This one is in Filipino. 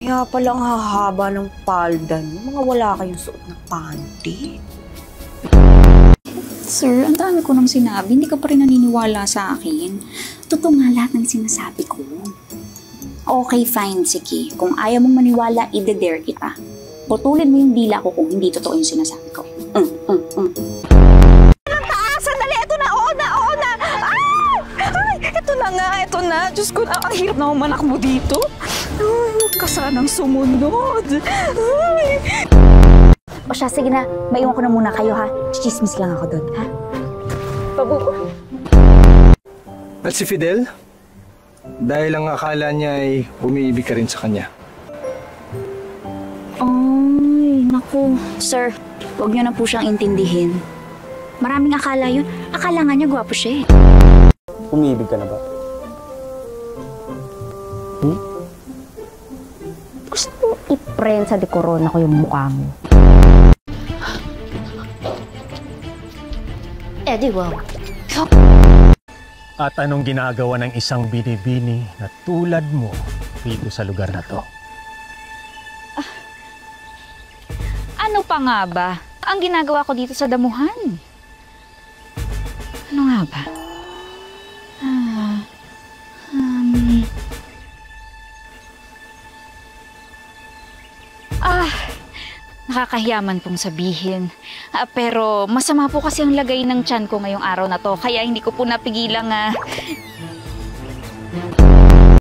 Kaya palang hahaba ng palda niyo. Mga wala kayong suot na panty. Sir, ang dami ko nang sinabi. Hindi ka pa rin naniniwala sa akin. Totoo nga lahat ng sinasabi ko. Okay, fine. Sige. Kung ayaw mong maniwala, i-dare kita. Putulin mo yung dila ko kung hindi totoo yung sinasabi ko. Sandali! Ito na! Oo na! Oo na! Ah! Ay! Ito na nga! Ito na! Diyos ko, ang hirap na manakbo dito. Ay, huwag ka sanang sumunod. Ay! O siya, sige na. Maiwan ko na muna kayo, ha? Chismis lang ako doon, ha? Pabuko. At si Fidel? Dahil ang akala niya ay umiibig ka rin sa kanya. Ay, naku. Sir, huwag niyo na po siyang intindihin. Maraming akala yun. Akala nga niya gwapo siya eh. Umiibig ka na ba? Gusto mo i-prensa de corona ko yung mukha mo. Eddie, wow. At anong ginagawa ng isang binibini na tulad mo dito sa lugar na to? Ano pa nga ba? Ang ginagawa ko dito sa damuhan. Ano nga ba? Nakakahiyaman pong sabihin. Pero masama po kasi ang lagay ng tiyan ko ngayong araw na to. Kaya hindi ko po napigilang